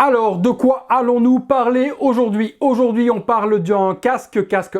Alors, de quoi allons-nous parler aujourd'hui? Aujourd'hui, on parle d'un casque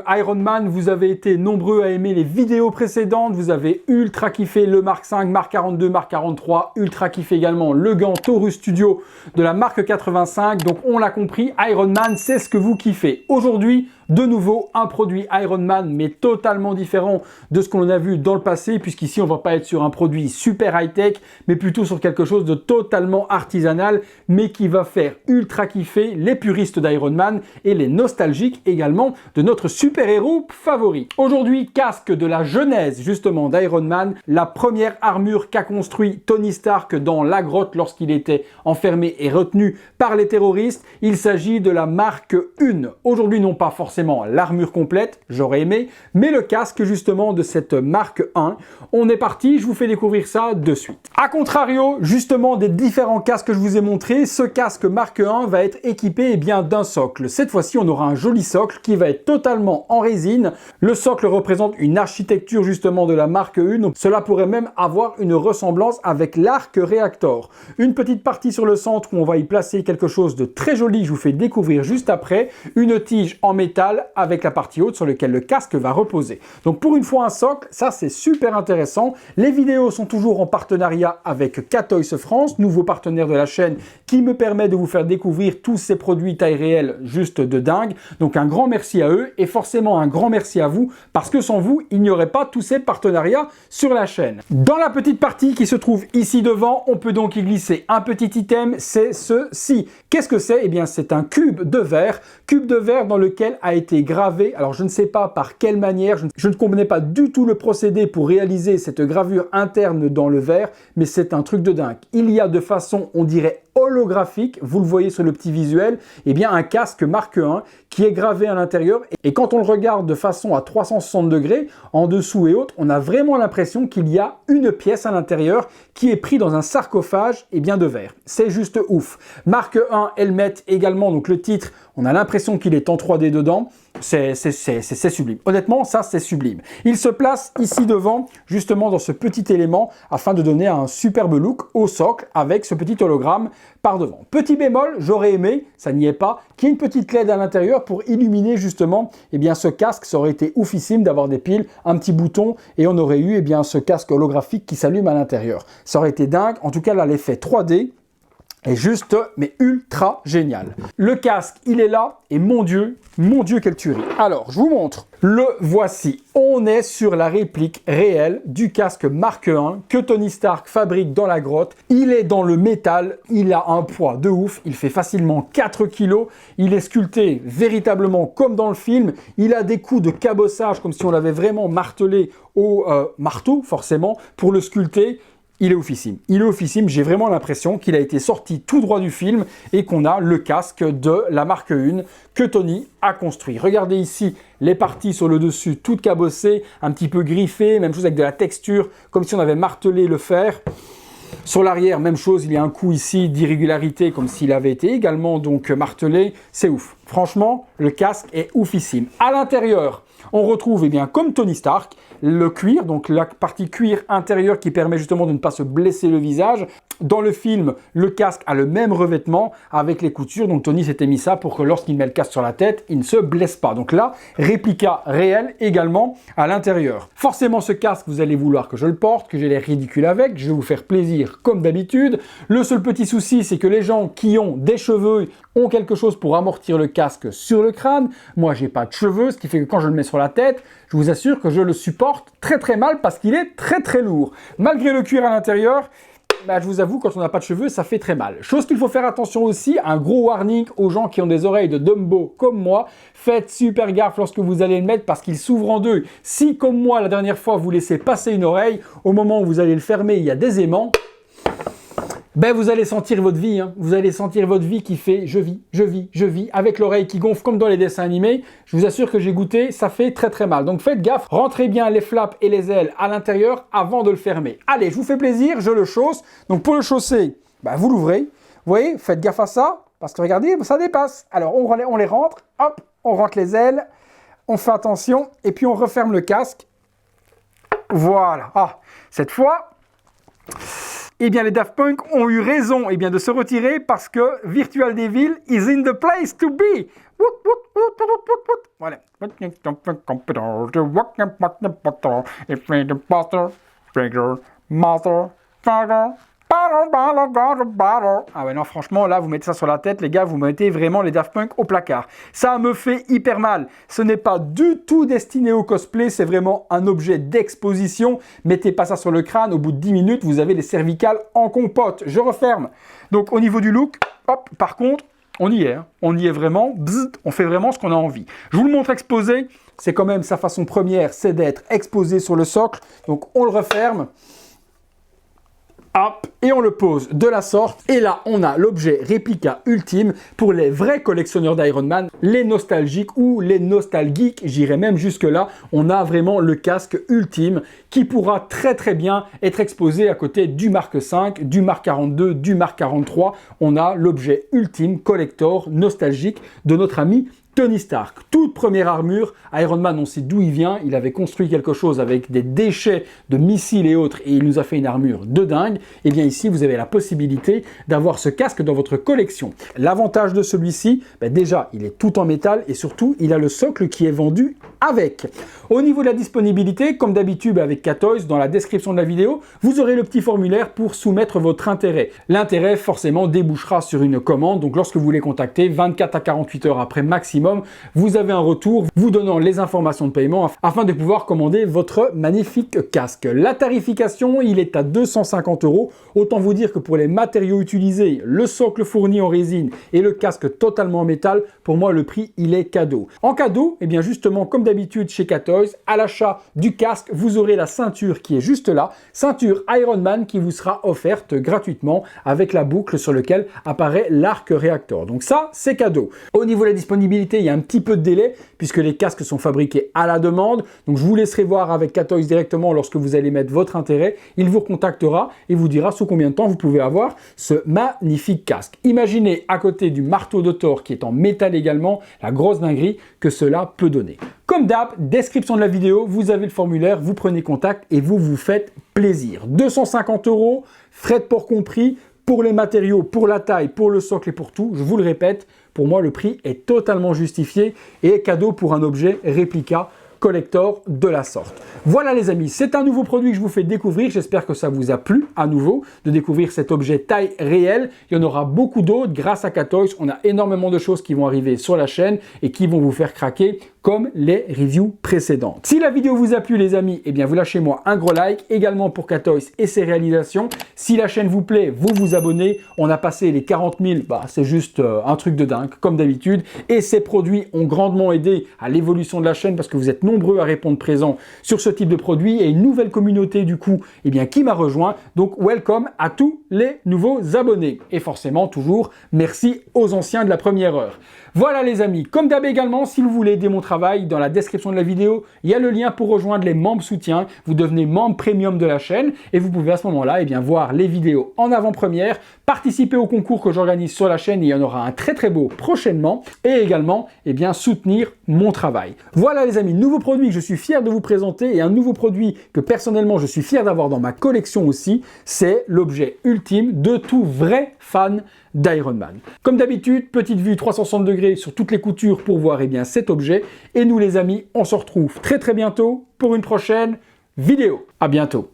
Ironman. Vous avez été nombreux à aimer les vidéos précédentes. Vous avez ultra kiffé le Mark 5, Mark 42, Mark 43. Ultra kiffé également le gant Taurus Studio de la marque 85. Donc, on l'a compris, Ironman, c'est ce que vous kiffez. Aujourd'hui, de nouveau, un produit Ironman, mais totalement différent de ce qu'on a vu dans le passé, puisqu'ici, on va pas être sur un produit super high-tech, mais plutôt sur quelque chose de totalement artisanal, mais qui va faire ultra kiffer les puristes d'Ironman et les nostalgiques également de notre super-héros favori. Aujourd'hui, casque de la genèse justement d'Ironman, la première armure qu'a construit Tony Stark dans la grotte lorsqu'il était enfermé et retenu par les terroristes. Il s'agit de la Mark 1. Aujourd'hui, non pas forcément l'armure complète, j'aurais aimé, mais le casque justement de cette Mark 1. On est parti, je vous fais découvrir ça de suite. A contrario, justement, des différents casques que je vous ai montrés, ce casque Mark 1 va être équipé d'un socle. Cette fois-ci, on aura un joli socle qui va être totalement en résine. Le socle représente une architecture justement de la Mark 1. Cela pourrait même avoir une ressemblance avec l'Arc Reactor. Une petite partie sur le centre où on va y placer quelque chose de très joli, je vous fais découvrir juste après. Une tige en métal avec la partie haute sur laquelle le casque va reposer. Donc pour une fois un socle, ça c'est super intéressant. Les vidéos sont toujours en partenariat avec Catoys France, nouveau partenaire de la chaîne qui me permet de vous faire découvrir tous ces produits taille réelle juste de dingue. Donc un grand merci à eux et forcément un grand merci à vous parce que sans vous, il n'y aurait pas tous ces partenariats sur la chaîne. Dans la petite partie qui se trouve ici devant, on peut donc y glisser un petit item, c'est ceci. Qu'est-ce que c'est? Eh bien c'est un cube de verre dans lequel a été gravé, alors je ne sais pas par quelle manière, je ne comprenais pas du tout le procédé pour réaliser cette gravure interne dans le verre, mais c'est un truc de dingue. Il y a de façon, on dirait holographique, vous le voyez sur le petit visuel, un casque Mark 1 qui est gravé à l'intérieur et quand on le regarde de façon à 360 degrés, en dessous et autres, on a vraiment l'impression qu'il y a une pièce à l'intérieur qui est prise dans un sarcophage de verre. C'est juste ouf. Mark 1 Helmet également, donc le titre, on a l'impression qu'il est en 3D dedans. C'est sublime. Honnêtement, ça c'est sublime. Il se place ici devant, justement dans ce petit élément, afin de donner un superbe look au socle avec ce petit hologramme par devant. Petit bémol, j'aurais aimé, ça n'y est pas, qu'il y ait une petite LED à l'intérieur pour illuminer justement ce casque. Ça aurait été oufissime d'avoir des piles, un petit bouton et on aurait eu ce casque holographique qui s'allume à l'intérieur. Ça aurait été dingue. En tout cas là, l'effet 3D est juste, mais ultra génial. Le casque, il est là, et mon Dieu, quelle tuerie. Alors, je vous montre. Le voici. On est sur la réplique réelle du casque Mark 1 que Tony Stark fabrique dans la grotte. Il est dans le métal, il a un poids de ouf, il fait facilement 4 kg. Il est sculpté véritablement comme dans le film. Il a des coups de cabossage, comme si on l'avait vraiment martelé au marteau, forcément, pour le sculpter. Il est oufissime. Il est oufissime. J'ai vraiment l'impression qu'il a été sorti tout droit du film et qu'on a le casque de la Mark 1 que Tony a construit. Regardez ici les parties sur le dessus, toutes cabossées, un petit peu griffées, même chose avec de la texture, comme si on avait martelé le fer. Sur l'arrière, même chose, il y a un coup ici d'irrégularité, comme s'il avait été également donc martelé. C'est ouf. Franchement, le casque est oufissime. À l'intérieur, on retrouve, comme Tony Stark, le cuir, donc la partie cuir intérieure qui permet justement de ne pas se blesser le visage. Dans le film, le casque a le même revêtement avec les coutures, donc Tony s'était mis ça pour que lorsqu'il met le casque sur la tête, il ne se blesse pas. Donc là, réplica réel également à l'intérieur. Forcément, ce casque, vous allez vouloir que je le porte, que j'ai l'air ridicule avec, je vais vous faire plaisir comme d'habitude. Le seul petit souci, c'est que les gens qui ont des cheveux ont quelque chose pour amortir le casque sur le crâne. Moi, j'ai pas de cheveux, ce qui fait que quand je le mets sur la tête, je vous assure que je le supporte très très mal parce qu'il est très très lourd. Malgré le cuir à l'intérieur, je vous avoue, quand on n'a pas de cheveux, ça fait très mal. Chose qu'il faut faire attention aussi, un gros warning aux gens qui ont des oreilles de Dumbo comme moi. Faites super gaffe lorsque vous allez le mettre parce qu'il s'ouvre en deux. Si, comme moi, la dernière fois, vous laissez passer une oreille, au moment où vous allez le fermer, il y a des aimants. Vous allez sentir votre vie, Vous allez sentir votre vie qui fait je vis, avec l'oreille qui gonfle comme dans les dessins animés. Je vous assure que j'ai goûté, ça fait très très mal. Donc faites gaffe, rentrez bien les flaps et les ailes à l'intérieur avant de le fermer. Allez, je vous fais plaisir, je le chausse. Donc pour le chausser, vous l'ouvrez. Vous voyez, faites gaffe à ça, parce que regardez, ça dépasse. Alors on les rentre, hop, on rentre les ailes, on fait attention, et puis on referme le casque. Voilà. Ah, cette fois... Eh bien, les Daft Punk ont eu raison de se retirer parce que Virtual Devil is in the place to be. Voilà. Ah ouais, non, franchement, là, vous mettez ça sur la tête, les gars, vous mettez vraiment les Daft Punk au placard. Ça me fait hyper mal. Ce n'est pas du tout destiné au cosplay, c'est vraiment un objet d'exposition. Mettez pas ça sur le crâne, au bout de 10 minutes, vous avez les cervicales en compote. Je referme. Donc, au niveau du look, hop, par contre, on y est. Hein. On y est vraiment. Bzzz, on fait vraiment ce qu'on a envie. Je vous le montre exposé. C'est quand même sa façon première, c'est d'être exposé sur le socle. Donc, on le referme. Hop, et on le pose de la sorte. Et là, on a l'objet réplica ultime pour les vrais collectionneurs d'Iron Man, les nostalgiques ou les nostalgiques, j'irai même jusque là. On a vraiment le casque ultime qui pourra très très bien être exposé à côté du Mark 5, du Mark 42, du Mark 43. On a l'objet ultime collector nostalgique de notre ami Tony Stark. Toute première armure, Iron Man, on sait d'où il vient, il avait construit quelque chose avec des déchets de missiles et autres et il nous a fait une armure de dingue. Et bien ici, vous avez la possibilité d'avoir ce casque dans votre collection. L'avantage de celui-ci, déjà, il est tout en métal et surtout, il a le socle qui est vendu avec. Au niveau de la disponibilité, comme d'habitude avec Katoys, dans la description de la vidéo, vous aurez le petit formulaire pour soumettre votre intérêt. L'intérêt, forcément, débouchera sur une commande. Donc, lorsque vous les contactez, 24 à 48 heures après maximum, vous avez un retour vous donnant les informations de paiement afin de pouvoir commander votre magnifique casque. La tarification, il est à 250 €. Autant vous dire que pour les matériaux utilisés, le socle fourni en résine et le casque totalement en métal, pour moi, le prix, il est cadeau. En cadeau, eh bien justement, comme d'habitude chez Katoys, à l'achat du casque, vous aurez la ceinture qui est juste là, ceinture Iron Man qui vous sera offerte gratuitement avec la boucle sur laquelle apparaît l'arc réacteur. Donc ça, c'est cadeau. Au niveau de la disponibilité, il y a un petit peu de délai puisque les casques sont fabriqués à la demande. Donc je vous laisserai voir avec Katoys directement lorsque vous allez mettre votre intérêt. Il vous contactera et vous dira sous combien de temps vous pouvez avoir ce magnifique casque. Imaginez à côté du marteau de Thor qui est en métal également, la grosse dinguerie que cela peut donner. Comme d'hab, description de la vidéo, vous avez le formulaire, vous prenez contact et vous vous faites plaisir. 250 €, frais de port compris, pour les matériaux, pour la taille, pour le socle et pour tout. Je vous le répète, pour moi le prix est totalement justifié et cadeau pour un objet réplica collector de la sorte. Voilà les amis, c'est un nouveau produit que je vous fais découvrir. J'espère que ça vous a plu à nouveau de découvrir cet objet taille réelle. Il y en aura beaucoup d'autres grâce à Katoys. On a énormément de choses qui vont arriver sur la chaîne et qui vont vous faire craquer comme les reviews précédentes. Si la vidéo vous a plu les amis, eh bien vous lâchez moi un gros like également pour Katoys et ses réalisations. Si la chaîne vous plaît, vous vous abonnez. On a passé les 40 000, c'est juste un truc de dingue comme d'habitude. Et ces produits ont grandement aidé à l'évolution de la chaîne parce que vous êtes nombreux à répondre présent sur ce type de produit et une nouvelle communauté du coup qui m'a rejoint. Donc welcome à tous les nouveaux abonnés. Et forcément toujours merci aux anciens de la première heure. Voilà les amis, comme d'hab également, si vous voulez aider mon travail, dans la description de la vidéo, il y a le lien pour rejoindre les membres soutiens. Vous devenez membre premium de la chaîne et vous pouvez à ce moment-là voir les vidéos en avant-première, participer au concours que j'organise sur la chaîne, il y en aura un très très beau prochainement, et également soutenir mon travail. Voilà les amis, nouveau produit que je suis fier de vous présenter et un nouveau produit que personnellement je suis fier d'avoir dans ma collection aussi, c'est l'objet ultime de tout vrai fan d'Iron Man. Comme d'habitude, petite vue 360 degrés sur toutes les coutures pour voir cet objet. Et nous les amis, on se retrouve très très bientôt pour une prochaine vidéo. À bientôt.